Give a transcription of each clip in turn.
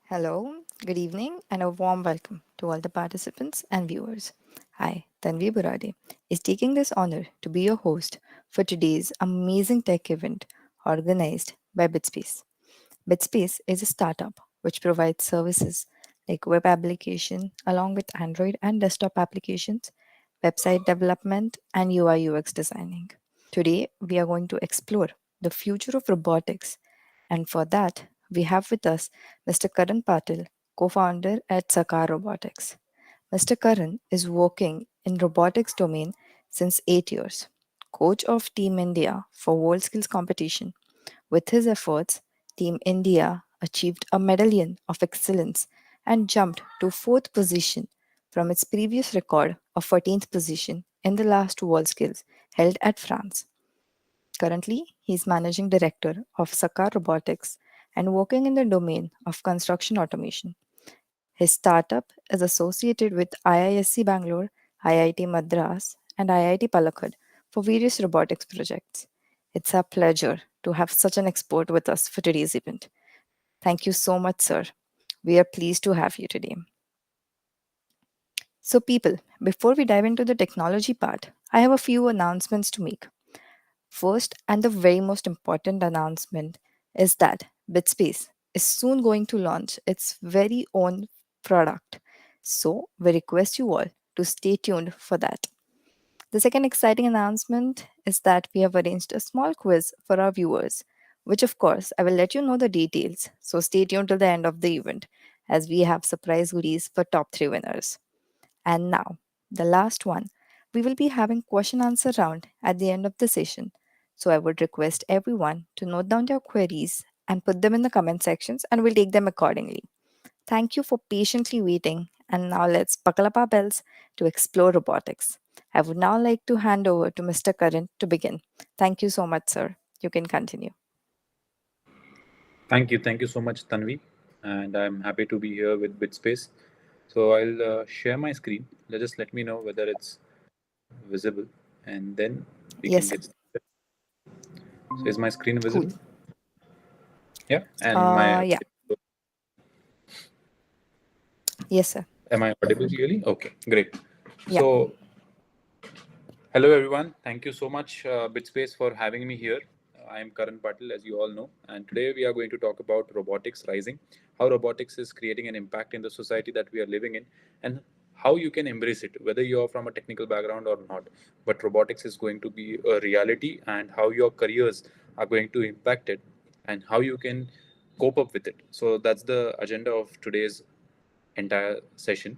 Hello, good evening, and a warm welcome to all the participants and viewers. Hi, Tanvi Burade is taking this honor to be your host for today's amazing tech event organized by Bitspace. Bitspace is a startup which provides services like web application along with Android and desktop applications, website development, and UI UX designing. Today, we are going to explore the future of robotics, and for that, we have with us Mr. Karan Patil, co-founder at Sakar Robotics. Mr. Karan is working in robotics domain since 8 years, coach of Team India for World Skills competition. With his efforts, Team India achieved a medallion of excellence and jumped to fourth position from its previous record of 14th position in the last World Skills held at France. Currently, he is managing director of Sakar Robotics and working in the domain of construction automation. His startup is associated with IISC Bangalore, IIT Madras, and IIT Palakkad for various robotics projects. It's a pleasure to have such an expert with us for today's event. Thank you so much, sir. We are pleased to have you today. So, people, before we dive into the technology part, I have a few announcements to make. First, and the very most important announcement is that Bitspace is soon going to launch its very own product. So, we request you all to stay tuned for that. The second exciting announcement is that we have arranged a small quiz for our viewers, which, of course, I will let you know the details. So, stay tuned till the end of the event as we have surprise goodies for top three winners. And now, the last one. We will be having question answer round at the end of the session. So I would request everyone to note down your queries and put them in the comment sections and we'll take them accordingly. Thank you for patiently waiting. And now let's buckle up our belts to explore robotics. I would now like to hand over to Mr. Karan to begin. Thank you so much, sir. You can continue. Thank you so much, Tanvi, and I'm happy to be here with Bitspace. So I'll share my screen. Just let me know whether it's visible, and then we can Yes, sir. get started. So is my screen Cool. visible? Yeah, and my Yeah. Yes, sir. am I audible clearly? Okay, great. Yeah. So hello, everyone. Thank you so much, Bitspace, for having me here. I am Karan Patil, as you all know, and today we are going to talk about robotics rising, how robotics is creating an impact in the society that we are living in, and how you can embrace it, whether you are from a technical background or not. But robotics is going to be a reality, and how your careers are going to impact it, and how you can cope up with it. So that's the agenda of today's entire session.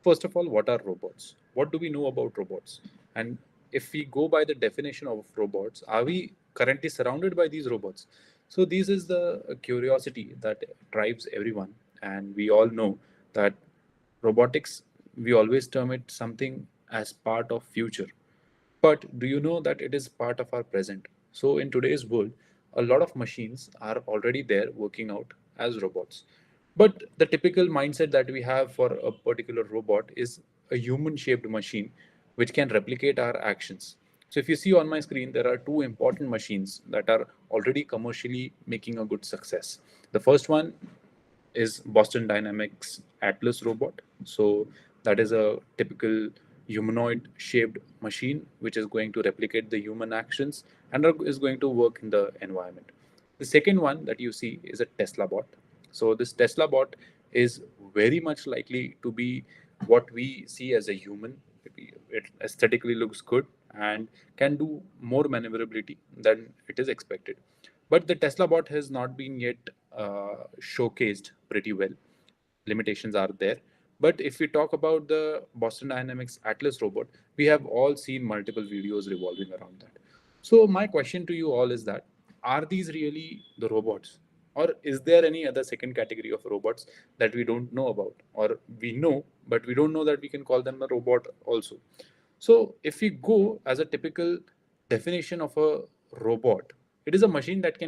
First of all, what are robots? What do we know about robots? And if we go by the definition of robots, are we currently surrounded by these robots? So this is the curiosity that drives everyone, and we all know that robotics, we always term it something as part of future, but do you know that it is part of our present? So, in today's world, a lot of machines are already there working out as robots. But the typical mindset that we have for a particular robot is a human shaped machine which can replicate our actions. So, if you see on my screen, there are two important machines that are already commercially making a good success. The first one is Boston Dynamics Atlas robot. So that is a typical humanoid shaped machine which is going to replicate the human actions and is going to work in the environment. The second one that you see is a Tesla bot. So this Tesla bot is very much likely to be what we see as a human. It aesthetically looks good and can do more maneuverability than it is expected. But the Tesla bot has not been yet showcased pretty well. Limitations are there. But if we talk about the Boston Dynamics Atlas robot, we have all seen multiple videos revolving around that. So my question to you all is that are these really the robots? Or is there any other second category of robots that we don't know about? Or we know, but we don't know that we can call them a robot also. So if we go as a typical definition of a robot, it is a machine that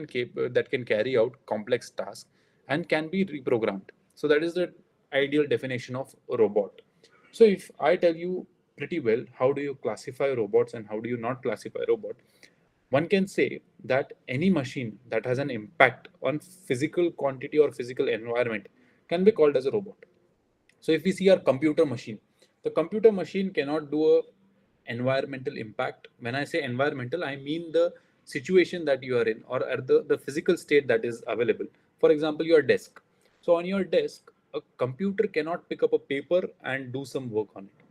that can carry out complex tasks and can be reprogrammed. So that is the ideal definition of a robot. So if I tell you pretty well how do you classify robots and how do you not classify robot, one can say that any machine that has an impact on physical quantity or physical environment can be called as a robot. So if we see our computer machine, the computer machine cannot do a environmental impact. When I say environmental, I mean the situation that you are in, or at the physical state that is available. For example, your desk. So on your desk, a computer cannot pick up a paper and do some work on it.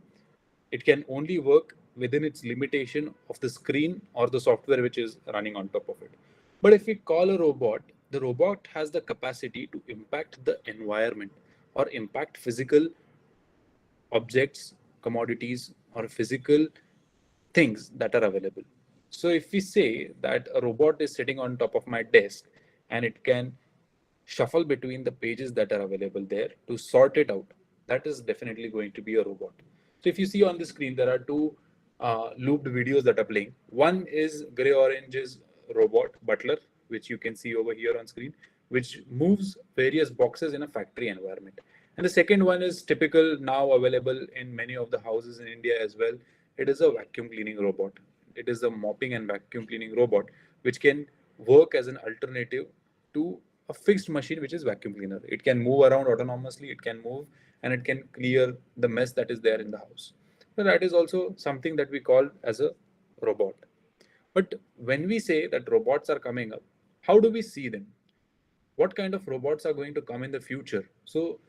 It can only work within its limitation of the screen or the software which is running on top of it. But if we call a robot, the robot has the capacity to impact the environment or impact physical objects, commodities, or physical things that are available. So if we say that a robot is sitting on top of my desk and it can shuffle between the pages that are available there to sort it out, that is definitely going to be a robot. So if you see on the screen, there are two looped videos that are playing. One is gray orange's robot butler, which you can see over here on screen, which moves various boxes in a factory environment. And the second one is typical, now available in many of the houses in India as well. It is a vacuum cleaning robot. It is a mopping and vacuum cleaning robot, which can work as an alternative to a fixed machine, which is vacuum cleaner. It can move around autonomously, it can move, and it can clear the mess that is there in the house. So that is also something that we call as a robot. But when we say that robots are coming up, how do we see them? What kind of robots are going to come in the future? So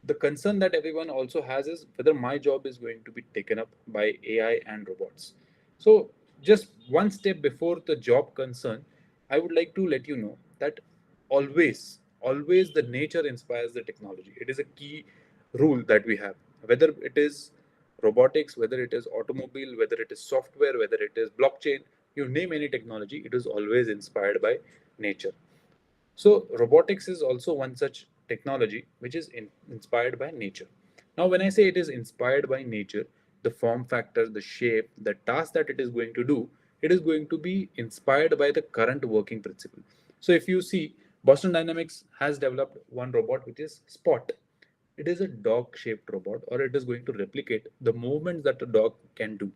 the concern that everyone also has is whether my job is going to be taken up by AI and robots. So just one step before the job concern, I would like to let you know that always the nature inspires the technology. It is a key rule that we have. Whether it is robotics, whether it is automobile, whether it is software, whether it is blockchain, you name any technology, it is always inspired by nature. So robotics is also one such technology which is inspired by nature. Now, when I say it is inspired by nature, the form factor, the shape, the task that it is going to do, it is going to be inspired by the current working principle. So if you see, Boston Dynamics has developed one robot which is Spot. It is a dog-shaped robot, or it is going to replicate the movements that a dog can do.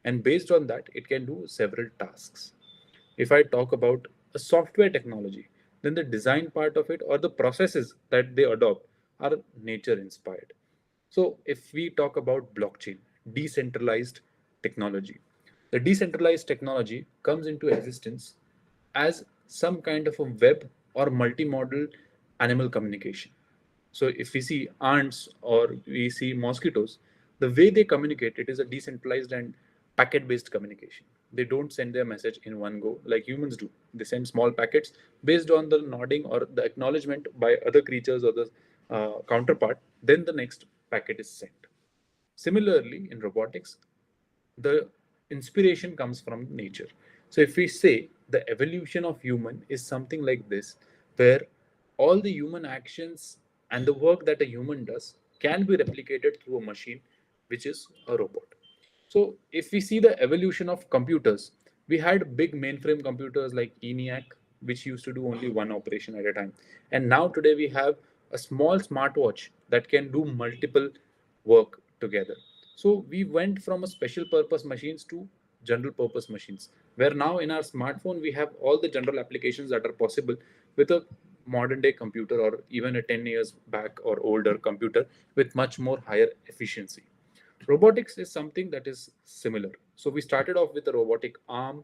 And based on that, it can do several tasks. If I talk about a software technology, then the design part of it or the processes that they adopt are nature inspired. So if we talk about blockchain, decentralized technology, the decentralized technology comes into existence as some kind of a web or multimodal animal communication. So if we see ants or we see mosquitoes, the way they communicate, it is a decentralized and packet-based communication. They don't send their message in one go like humans do. They send small packets based on the nodding or the acknowledgement by other creatures or the counterpart. Then the next packet is sent. Similarly, in robotics, the inspiration comes from nature. So if we say the evolution of human is something like this, where all the human actions and the work that a human does can be replicated through a machine, which is a robot. So if we see the evolution of computers, we had big mainframe computers like ENIAC, which used to do only one operation at a time. And now today we have a small smartwatch that can do multiple work together. So we went from a special purpose machines to general purpose machines, where now in our smartphone we have all the general applications that are possible with a modern day computer or even a 10 years back or older computer with much more higher efficiency. Robotics is something that is similar. So we started off with a robotic arm,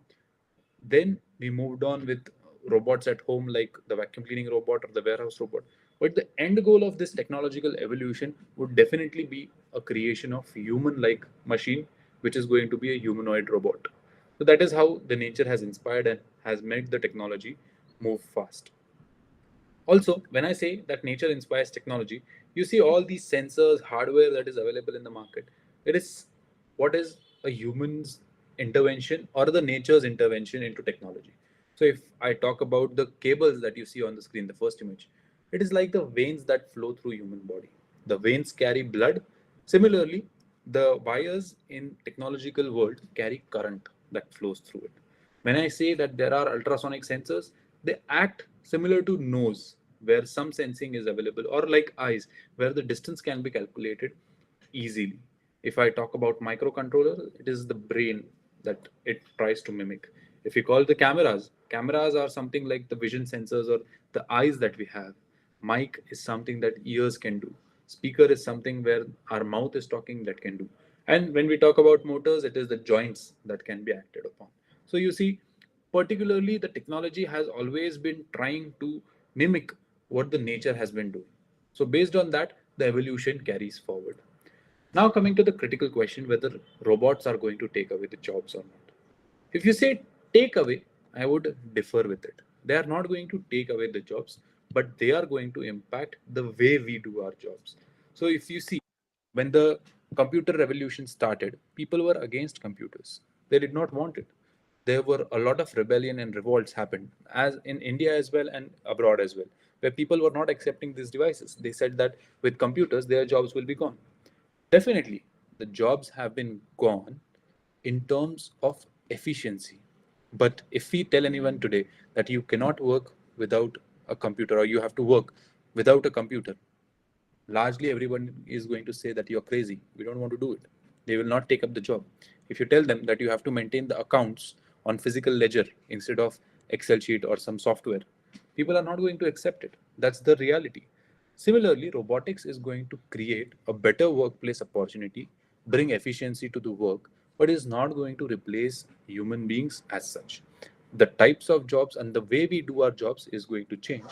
then we moved on with robots at home like the vacuum cleaning robot or the warehouse robot. But the end goal of this technological evolution would definitely be a creation of human-like machine, which is going to be a humanoid robot. So that is how the nature has inspired and has made the technology move fast. Also, when I say that nature inspires technology, you see all these sensors, hardware that is available in the market. It is what is a human's intervention or the nature's intervention into technology. So, if I talk about the cables that you see on the screen, the first image, it is like the veins that flow through human body. The veins carry blood. Similarly, the wires in technological world carry current that flows through it. When I say that there are ultrasonic sensors, they act similar to nose, where some sensing is available, or like eyes, where the distance can be calculated easily. If I talk about microcontroller, it is the brain that it tries to mimic. If you call the cameras, cameras are something like the vision sensors or the eyes that we have. Mic is something that ears can do. Speaker is something where our mouth is talking that can do. And when we talk about motors, it is the joints that can be acted upon. So you see, particularly the technology has always been trying to mimic what the nature has been doing. So based on that, the evolution carries forward. Now coming to the critical question whether robots are going to take away the jobs or not. If you say take away, I would differ with it. They are not going to take away the jobs, but they are going to impact the way we do our jobs. So if you see, when the computer revolution started, people were against computers. They did not want it. There were a lot of rebellion and revolts happened, as in India as well and abroad as well, where people were not accepting these devices. They said that with computers, their jobs will be gone. Definitely, the jobs have been gone in terms of efficiency. But if we tell anyone today that you cannot work without a computer or you have to work without a computer, largely everyone is going to say that you're crazy. We don't want to do it. They will not take up the job. If you tell them that you have to maintain the accounts on physical ledger instead of Excel sheet or some software, people are not going to accept it. That's the reality. Similarly, robotics is going to create a better workplace opportunity, bring efficiency to the work, but is not going to replace human beings as such. The types of jobs and the way we do our jobs is going to change,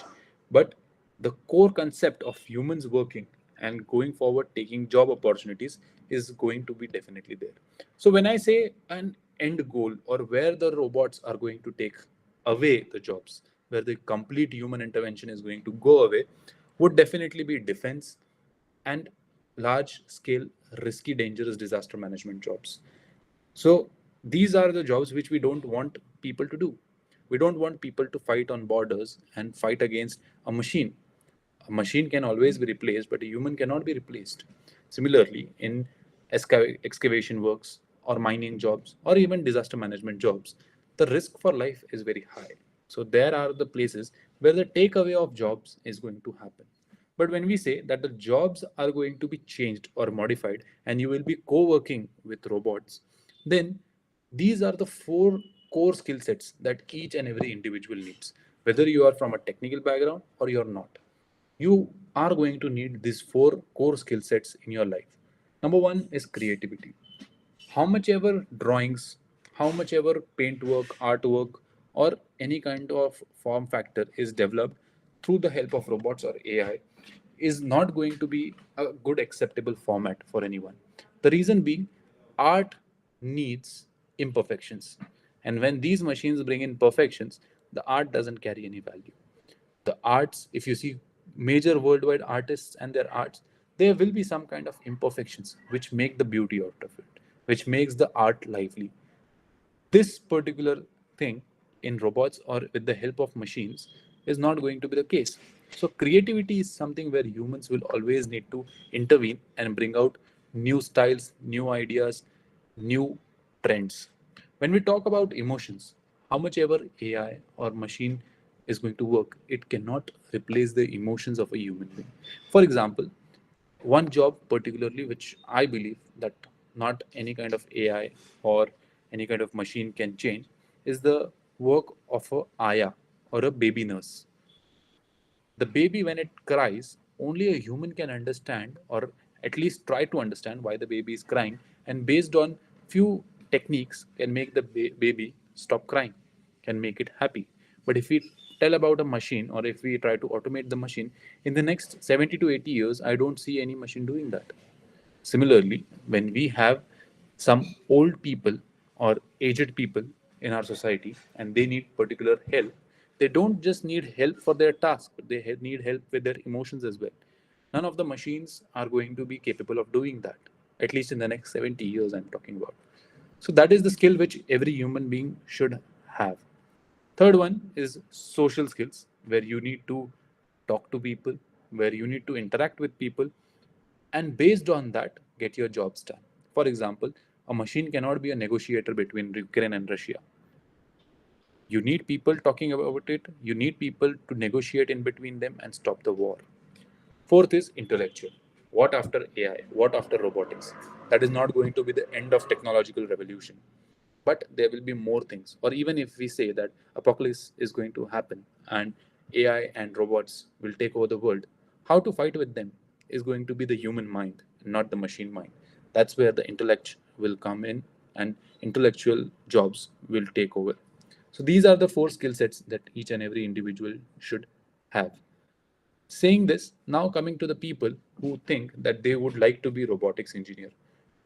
but the core concept of humans working and going forward taking job opportunities is going to be definitely there. So when I say an end goal or where the robots are going to take away the jobs, where the complete human intervention is going to go away, would definitely be defense and large scale risky dangerous disaster management jobs. So these are the jobs which we don't want people to do. We don't want people to fight on borders and fight against a machine. A machine can always be replaced, but a human cannot be replaced. Similarly, in excavation works or mining jobs or even disaster management jobs, the risk for life is very high. So there are the places where the takeaway of jobs is going to happen. But when we say that the jobs are going to be changed or modified and you will be co-working with robots, then these are the four core skill sets that each and every individual needs. Whether you are from a technical background or you're not, you are going to need these four core skill sets in your life. Number one is creativity. How much ever drawings, how much ever paintwork, artwork, or any kind of form factor is developed through the help of robots or AI is not going to be a good acceptable format for anyone. The reason being, art needs imperfections. And when these machines bring in perfections, the art doesn't carry any value. The arts, if you see major worldwide artists and their arts, there will be some kind of imperfections which make the beauty out of it, which makes the art lively. This particular thing in robots or with the help of machines is not going to be the case. So creativity is something where humans will always need to intervene and bring out new styles, new ideas, new trends. When we talk about emotions, how much ever AI or machine is going to work, it cannot replace the emotions of a human being. For example, one job particularly which I believe that not any kind of AI or any kind of machine can change is the work of a aya or a baby nurse. The baby when it cries, only a human can understand or at least try to understand why the baby is crying, and based on few techniques can make the baby stop crying, can make it happy. But if we tell about a machine or if we try to automate the machine, in the next 70 to 80 years I don't see any machine doing that. Similarly, when we have some old people or aged people in our society and they need particular help, they don't just need help for their task, but they need help with their emotions as well. None of the machines are going to be capable of doing that, at least in the next 70 years, I'm talking about. So, that is the skill which every human being should have. Third one is social skills, where you need to talk to people, where you need to interact with people, and based on that, get your jobs done. For example, a machine cannot be a negotiator between Ukraine and Russia. You need people talking about it, you need people to negotiate in between them and stop the war. Fourth is intellectual. What after AI? What after robotics? That is not going to be the end of technological revolution. But there will be more things. Or even if we say that apocalypse is going to happen and AI and robots will take over the world, how to fight with them is going to be the human mind, not the machine mind. That's where the intellect will come in and intellectual jobs will take over. So these are the four skill sets that each and every individual should have. Saying this, now coming to the people who think that they would like to be robotics engineer.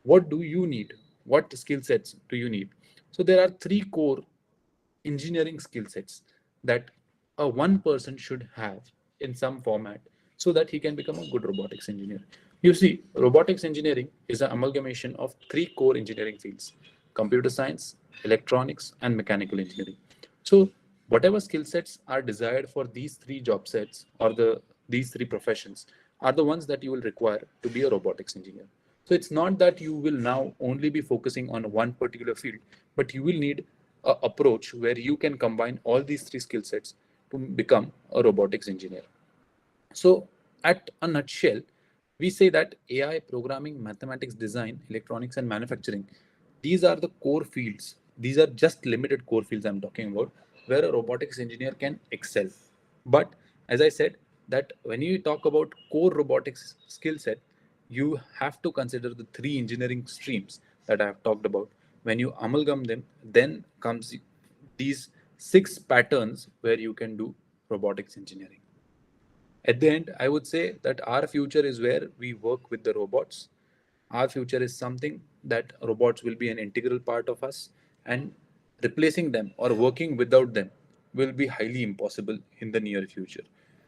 What do you need? What skill sets do you need? So there are three core engineering skill sets that a one person should have in some format so that he can become a good robotics engineer. You see, robotics engineering is an amalgamation of three core engineering fields: computer science, electronics, and mechanical engineering. So, whatever skill sets are desired for these three job sets or these three professions are the ones that you will require to be a robotics engineer. So it's not that you will now only be focusing on one particular field, but you will need a approach where you can combine all these three skill sets to become a robotics engineer. So, at a nutshell, we say that AI, programming, mathematics, design, electronics, and manufacturing, these are the core fields. These are just limited core fields I'm talking about, where a robotics engineer can excel. But as I said, that when you talk about core robotics skill set, you have to consider the three engineering streams that I have talked about. When you amalgam them, then comes these six patterns where you can do robotics engineering. At the end, I would say that our future is where we work with the robots. Our future is something that robots will be an integral part of us, and replacing them or working without them will be highly impossible in the near future.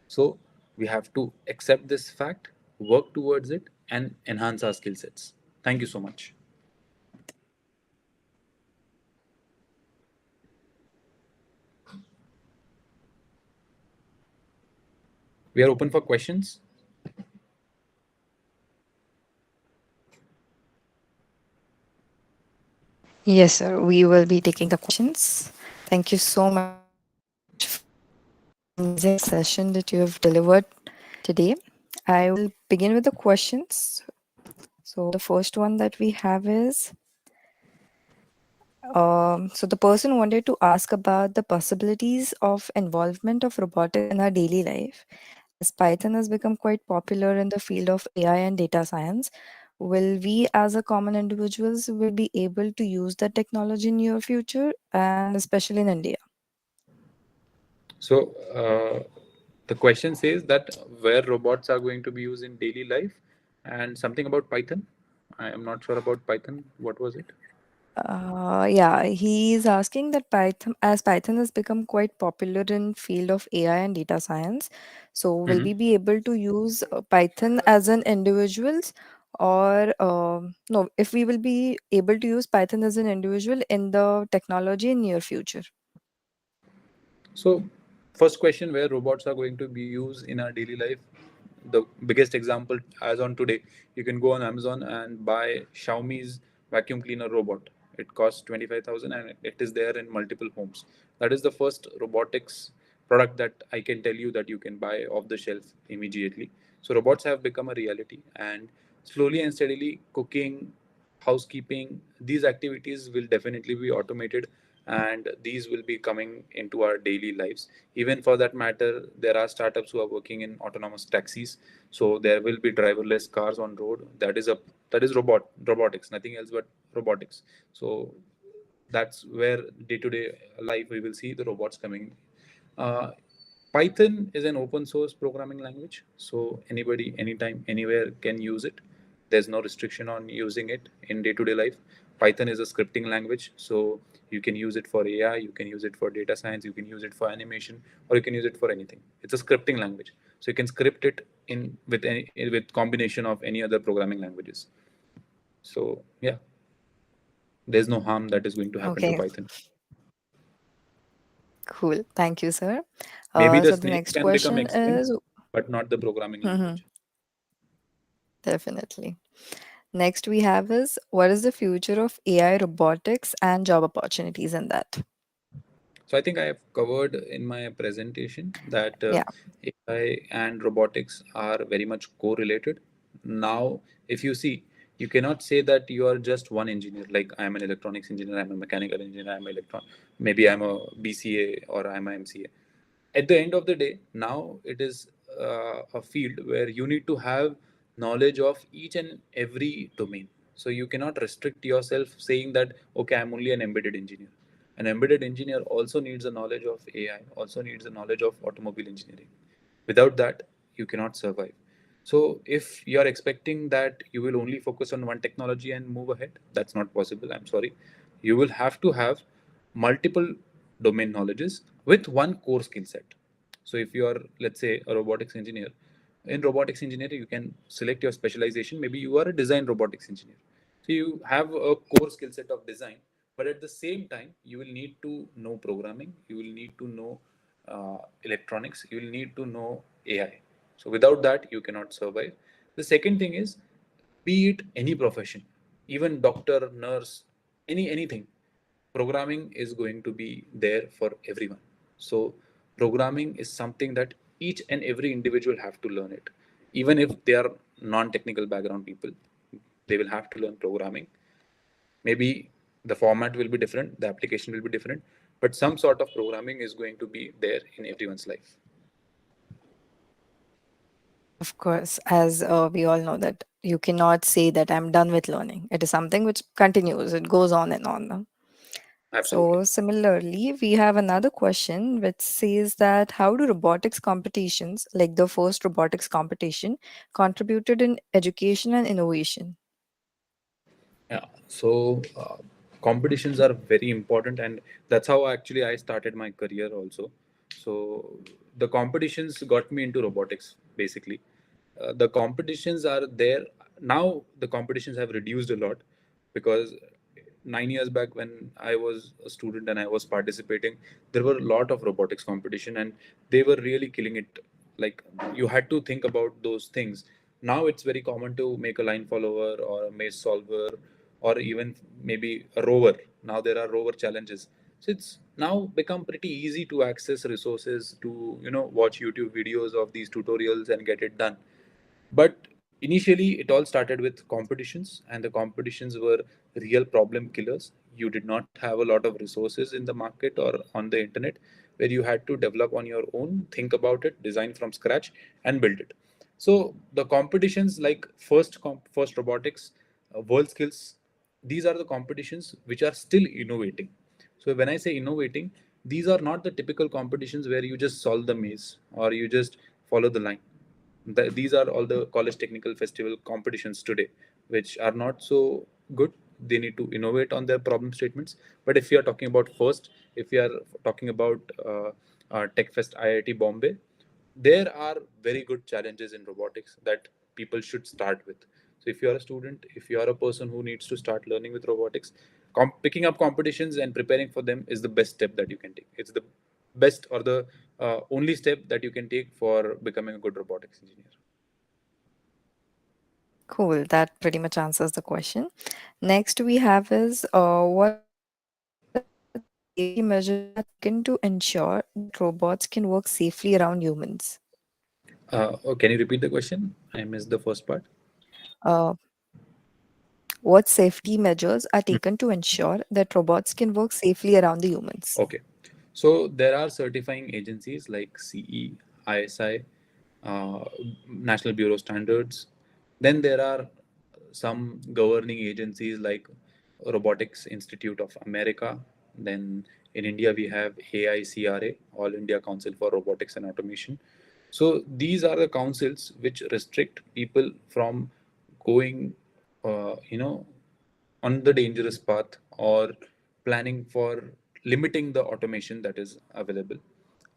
So, we have to accept this fact, work towards it, and enhance our skill sets. Thank you so much. We are open for questions. Yes, sir. We will be taking the questions. Thank you so much for the amazing session that you have delivered today. I will begin with the questions. So the first one that we have is so the person wanted to ask about the possibilities of involvement of robotics in our daily life. As Python has become quite popular in the field of AI and data science, will we as a common individuals will be able to use that technology in near future and especially in India? So, the question says that where robots are going to be used in daily life and something about Python. I am not sure about Python. What was it? Yeah, he is asking that Python, as Python has become quite popular in field of AI and data science, so will Mhm. we be able to use Python as an individuals, or no? If we will be able to use Python as an individual in the technology in near future. So, first question, where robots are going to be used in our daily life. The biggest example, as on today, you can go on Amazon and buy Xiaomi's vacuum cleaner robot. It costs 25,000 and it is there in multiple homes. That is the first robotics product that I can tell you that you can buy off the shelf immediately. So, robots have become a reality, and slowly and steadily, cooking, housekeeping, these activities will definitely be automated, and these will be coming into our daily lives. Even for that matter, there are startups who are working in autonomous taxis, so there will be driverless cars on road. That is robotics, nothing else but robotics. So that's where day to day life we will see the robots coming. uh, Python is an open source programming language, so anybody, anytime, anywhere can use it. There's no restriction on using it in day to day life. Python is a scripting language, so you can use it for AI, you can use it for data science, you can use it for animation, or you can use it for anything. It's a scripting language, so you can script it in with combination of any other programming languages. So yeah, there's no harm that is going to happen to Okay, Python. cool. Thank you, sir. Maybe the So the snake next can become question extinct, is but not the programming language. definitely. Next we have is what is the future of AI robotics and job opportunities in that? So I think I have covered in my presentation that Yeah. AI and robotics are very much correlated. Now, if you see, you cannot say that you are just one engineer. Like I'm an electronics engineer, I'm a mechanical engineer, I'm an electron. Maybe I'm a BCA or I'm a MCA. At the end of the day, now it is a field where you need to have knowledge of each and every domain. So you cannot restrict yourself saying that, okay, I'm only an embedded engineer. An embedded engineer also needs a knowledge of AI, also needs a knowledge of automobile engineering. Without that, you cannot survive. So if you are expecting that you will only focus on one technology and move ahead, that's not possible. I'm sorry. You will have to have multiple domain knowledges with one core skill set. So if you are, let's say, a robotics engineer, in robotics engineering, you can select your specialization. Maybe you are a design robotics engineer. So you have a core skill set of design, but at the same time, you will need to know programming. You will need to know electronics. You will need to know AI. So without that, you cannot survive. The second thing is, be it any profession, even doctor, nurse, anything, programming is going to be there for everyone. So programming is something that each and every individual have to learn it. Even if they are non-technical background people, they will have to learn programming. Maybe the format will be different, the application will be different, but some sort of programming is going to be there in everyone's life. Of course, as we all know that you cannot say that I'm done with learning. It is something which continues. It goes on and on. No? Absolutely. So similarly, we have another question which says that how do robotics competitions, like the first robotics competition, contributed in education and innovation? Yeah. So competitions are very important, and that's how actually I started my career also. So the competitions got me into robotics basically. The competitions are there now. The competitions have reduced a lot because 9 years back when I was a student and I was participating, there were a lot of robotics competition and they were really killing it. Like you had to think about those things. Now it's very common to make a line follower or a maze solver or even maybe a rover. Now there are rover challenges. So it's now become pretty easy to access resources to watch YouTube videos of these tutorials and get it done. But initially, it all started with competitions, and the competitions were real problem killers. You did not have a lot of resources in the market or on the internet where you had to develop on your own, think about it, design from scratch, and build it. So the competitions like first robotics, world skills, these are the competitions which are still innovating. So when I say innovating, these are not the typical competitions where you just solve the maze or you just follow the line. These are all the college technical festival competitions today, which are not so good. They need to innovate on their problem statements. But if you are talking about first, if you are talking about Tech Fest IIT Bombay, there are very good challenges in robotics that people should start with. So if you are a student, if you are a person who needs to start learning with robotics, picking up competitions and preparing for them is the best step that you can take. It's the best or the only step that you can take for becoming a good robotics engineer. Cool. That pretty much answers the question. Next we have is what are the safety measures that are taken to ensure that robots can work safely around humans? Oh, can you repeat the question? I missed the first part. Uh, what safety measures are taken to ensure that robots can work safely around the humans? Okay. So there are certifying agencies like CE, ISI, uh, National Bureau Standards. Then there are some governing agencies like Robotics Institute of America. Then in India we have AICRA, All India Council for Robotics and Automation. So these are the councils which restrict people from going, on the dangerous path or planning for limiting the automation that is available,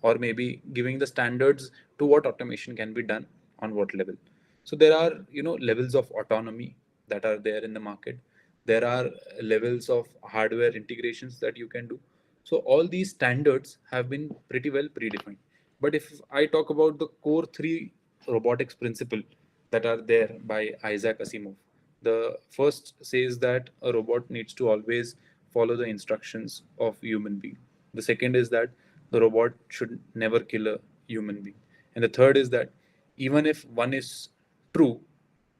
or maybe giving the standards to what automation can be done on what level. So there are levels of autonomy that are there in the market. There are levels of hardware integrations that you can do. So all these standards have been pretty well predefined. But if I talk about the core three robotics principle that are there by Isaac Asimov, the first says that a robot needs to always follow the instructions of human being. The second is that the robot should never kill a human being. And the third is that even if one is true,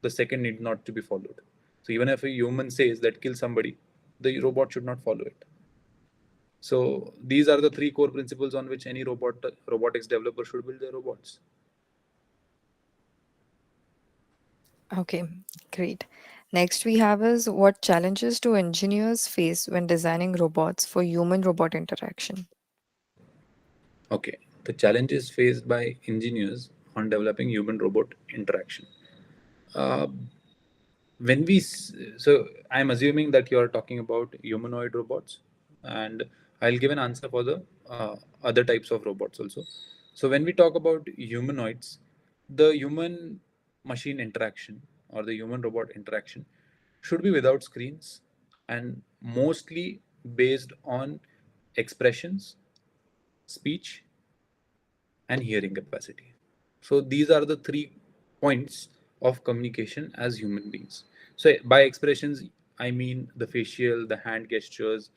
the second need not to be followed. So even if a human says that kill somebody, the robot should not follow it. So these are the three core principles on which any robotics developer should build their robots. Okay, great. Next we have is what challenges do engineers face when designing robots for human robot interaction? Okay, the challenges faced by engineers on developing human robot interaction. Uh, when we so I'm assuming that you are talking about humanoid robots, and I'll give an answer for the other types of robots also. So when we talk about humanoids, the human machine interaction or the human robot interaction should be without screens and mostly based on expressions, speech, and hearing capacity. So these are the three points of communication as human beings. So by expressions, I mean the facial, the hand gestures,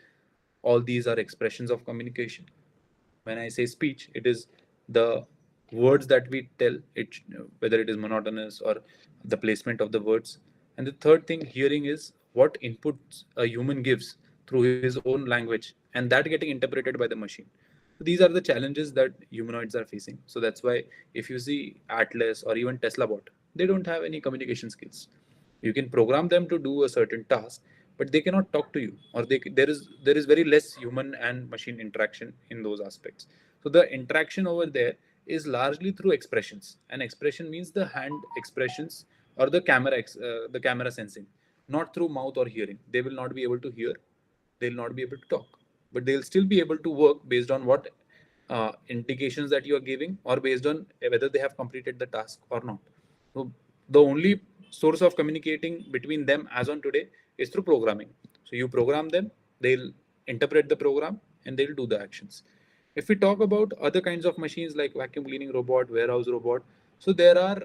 all these are expressions of communication. When I say speech, it is the words that we tell it, whether it is monotonous or the placement of the words. And the third thing, hearing, is what inputs a human gives through his own language, and that getting interpreted by the machine. These are the challenges that humanoids are facing. So that's why if you see Atlas or even Tesla bot, they don't have any communication skills. You can program them to do a certain task, but they cannot talk to you, or there is very less human and machine interaction in those aspects. So the interaction over there is largely through expressions, and expression means the hand expressions or the camera sensing, not through mouth or hearing. They will not be able to hear, they'll not be able to talk, but they'll still be able to work based on what indications that you are giving, or based on whether they have completed the task or not. So the only source of communicating between them as on today is through programming. So you program them, they'll interpret the program, and they'll do the actions. If we talk about other kinds of machines like vacuum cleaning robot, warehouse robot, so there are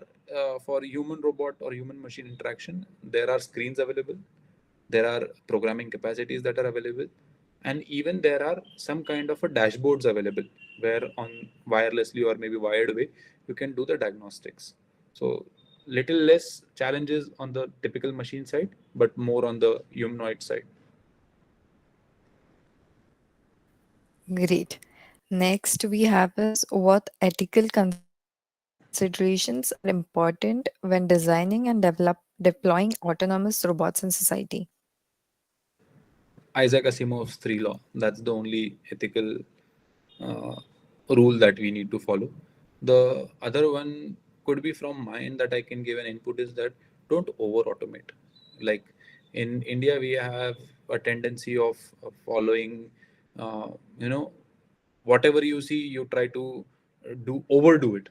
for human robot or human machine interaction, there are screens available, there are programming capacities that are available, and even there are some kind of a dashboards available where on wirelessly or maybe wired way you can do the diagnostics. So little less challenges on the typical machine side, but more on the humanoid side. Great. Next we have is what ethical considerations are important when designing and deploying autonomous robots in society. Isaac Asimov's three law. That's the only ethical uh, rule that we need to follow. The other one could be from mine that I can give an input is that don't over automate. Like in India, we have a tendency of following, uh, you know, whatever you see, you try to overdo it,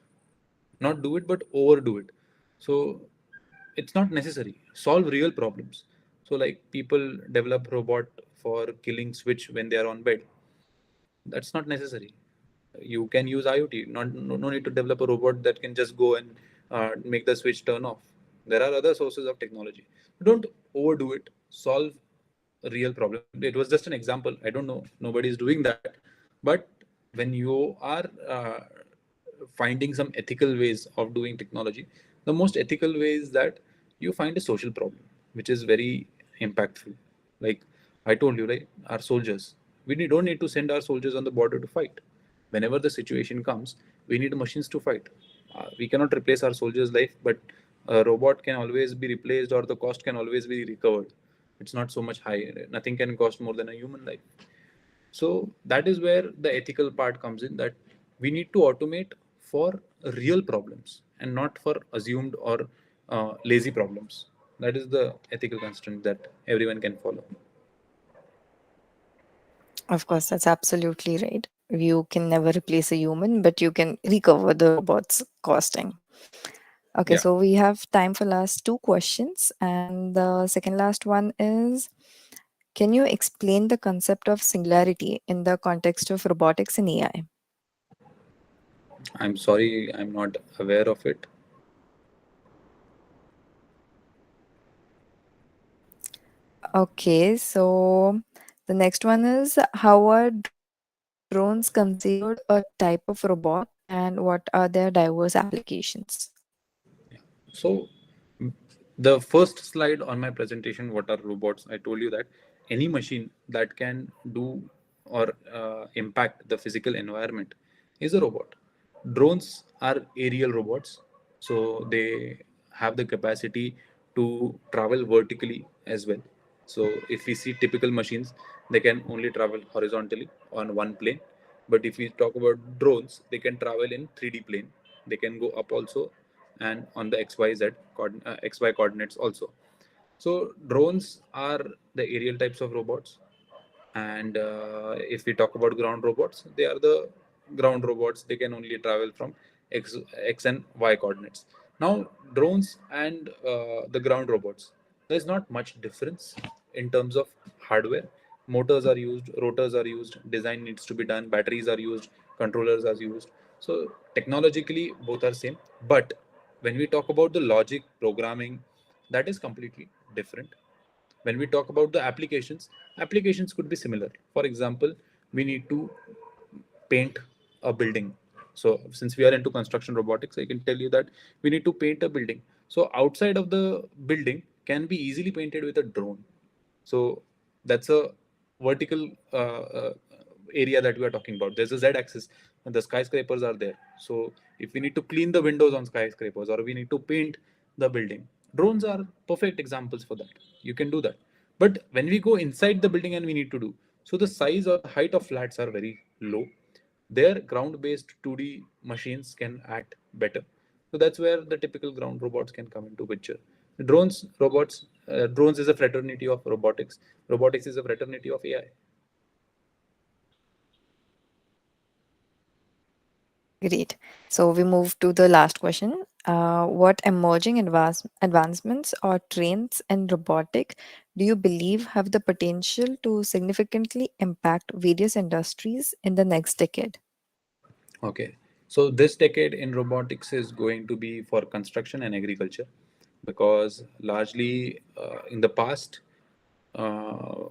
not do it, but overdo it. So it's not necessary. Solve real problems. So like people develop robot for killing switch when they are on bed. That's not necessary. You can use IoT. No need to develop a robot that can just go and make the switch turn off. There are other sources of technology. Don't overdo it. Solve a real problem. It was just an example. I don't know. Nobody is doing that. But when you are finding some ethical ways of doing technology, the most ethical way is that you find a social problem, which is very impactful. Like I told you, right? Our soldiers. Don't need to send our soldiers on the border to fight. Whenever the situation comes, we need machines to fight. We cannot replace our soldiers' life, but a robot can always be replaced, or the cost can always be recovered. It's not so much high. Nothing can cost more than a human life. So that is where the ethical part comes in, that we need to automate for real problems and not for assumed or lazy problems. That is the ethical constraint that everyone can follow. Of course, that's absolutely right. You can never replace a human, but you can recover the robot's costing. Okay, Yeah, so we have time for last two questions, and the second last one is, can you explain the concept of singularity in the context of robotics and AI? I'm sorry, I'm not aware of it. Okay, so the next one is, how are drones considered a type of robot and what are their diverse applications? So, the first slide on my presentation, what are robots? I told you that any machine that can do or impact the physical environment is a robot. Drones are aerial robots, so they have the capacity to travel vertically as well. So if we see typical machines, they can only travel horizontally on one plane. But if we talk about drones, they can travel in 3D plane. They can go up also and on the XY coordinates also. So drones are the aerial types of robots, and if we talk about ground robots, they are the ground robots. They can only travel from x and y coordinates. Now, drones and the ground robots, there's not much difference in terms of hardware. Motors are used, rotors are used, design needs to be done, batteries are used, controllers are used. So technologically, both are same. But when we talk about the logic programming, that is completely different. When we talk about the applications could be similar. For example, we need to paint a building. So since we are into construction robotics, I can tell you that we need to paint a building. So outside of the building can be easily painted with a drone. So that's a vertical area that we are talking about. There's a z-axis and the skyscrapers are there. So if we need to clean the windows on skyscrapers or we need to paint the building, drones are perfect examples for that. You can do that. But when we go inside the building and we need to do, so the size or the height of flats are very low. Their ground-based 2D machines can act better. So that's where the typical ground robots can come into picture. Drones is a fraternity of robotics. Robotics is a fraternity of AI. Great. So we move to the last question. What emerging advancements or trends in robotic do you believe have the potential to significantly impact various industries in the next decade? Okay. So this decade in robotics is going to be for construction and agriculture because largely in the past, uh,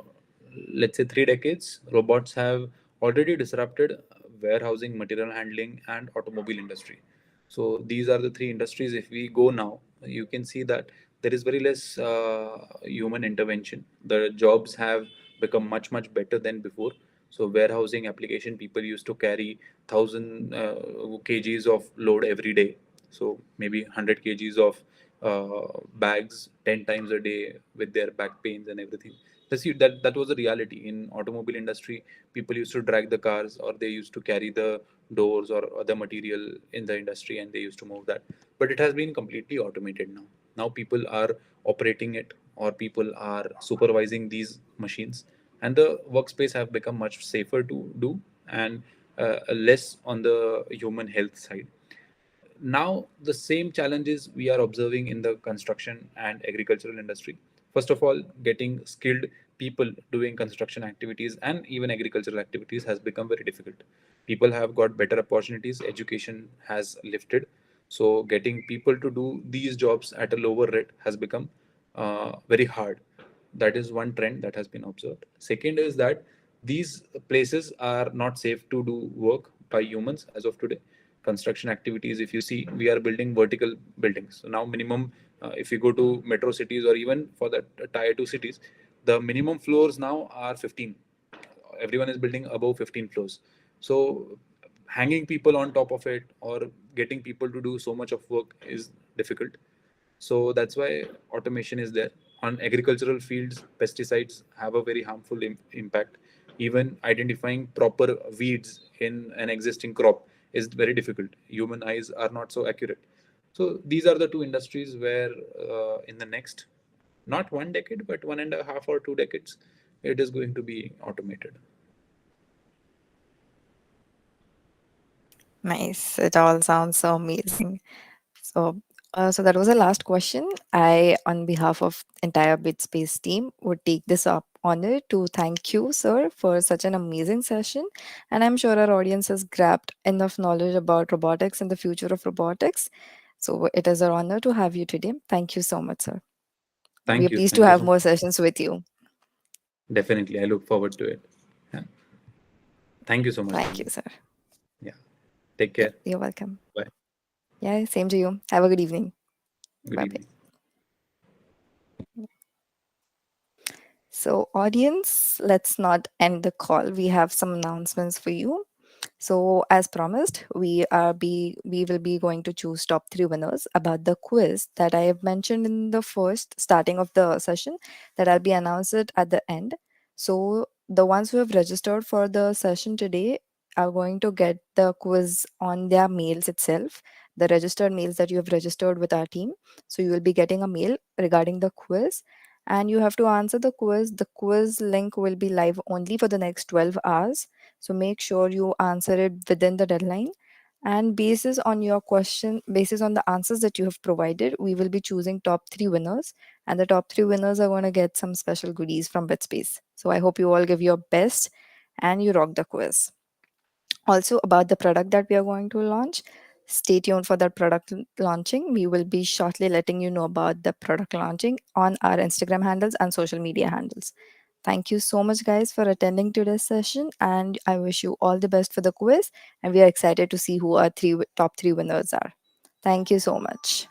let's say 3 decades, robots have already disrupted warehousing, material handling, and automobile industry. So these are the three industries. If we go now, you can see that there is very less human intervention. The jobs have become much better than before. So warehousing application, people used to carry 1,000 kgs of load every day. So maybe 100 kgs of bags 10 times a day with their back pains and everything. That was a reality in automobile industry. People used to drag the cars or they used to carry the doors or other material in the industry and they used to move that. But it has been completely automated now. Now people are operating it or people are supervising these machines, and the workspace have become much safer to do and less on the human health side. Now the same challenges we are observing in the construction and agricultural industry. First of all, getting skilled people doing construction activities and even agricultural activities has become very difficult. People have got better opportunities, education has lifted, so getting people to do these jobs at a lower rate has become very hard. That is one trend that has been observed. Second is that these places are not safe to do work by humans as of today. Construction activities, if you see, we are building vertical buildings. So now minimum, if you go to metro cities or even for the tier 2 cities, the minimum floors now are 15. Everyone is building above 15 floors. So hanging people on top of it or getting people to do so much of work is difficult. So that's why automation is there. On agricultural fields, pesticides have a very harmful impact. Even identifying proper weeds in an existing crop is very difficult. Human eyes are not so accurate. So these are the two industries where in the next, not 1 decade, but 1.5 or 2 decades, it is going to be automated. Nice. It all sounds so amazing. So, so that was the last question. I, on behalf of entire BitSpace team, would take this up honor to thank you, sir, for such an amazing session. And I'm sure our audience has grabbed enough knowledge about robotics and the future of robotics. So it is an honor to have you today. Thank you so much, sir. We are Thank you. pleased to Thank you have so much. more sessions with you. Definitely. I look forward to it. Yeah. Thank you so much, Thank you, Tanvi. sir. Yeah. Take Yeah, care. you're welcome. Bye. Yeah, same to you. Have a good evening. Good Bye evening. bye. So, audience, let's not end the call. We have some announcements for you. So, as promised, we will be going to choose top three winners about the quiz that I have mentioned in the first starting of the session. That I'll be announced it at the end. So, the ones who have registered for the session today are going to get the quiz on their mails itself, the registered mails that you have registered with our team. So, you will be getting a mail regarding the quiz, and you have to answer the quiz. The quiz link will be live only for the next 12 hours, so make sure you answer it within the deadline. And basis on the answers that you have provided, we will be choosing top three winners. And the top three winners are going to get some special goodies from BitSpace. So I hope you all give your best and you rock the quiz. Also, about the product that we are going to launch, stay tuned for that product launching. We will be shortly letting you know about the product launching on our Instagram handles and social media handles. Thank you so much, guys, for attending today's session, and I wish you all the best for the quiz. And we are excited to see who our top three winners are. Thank you so much.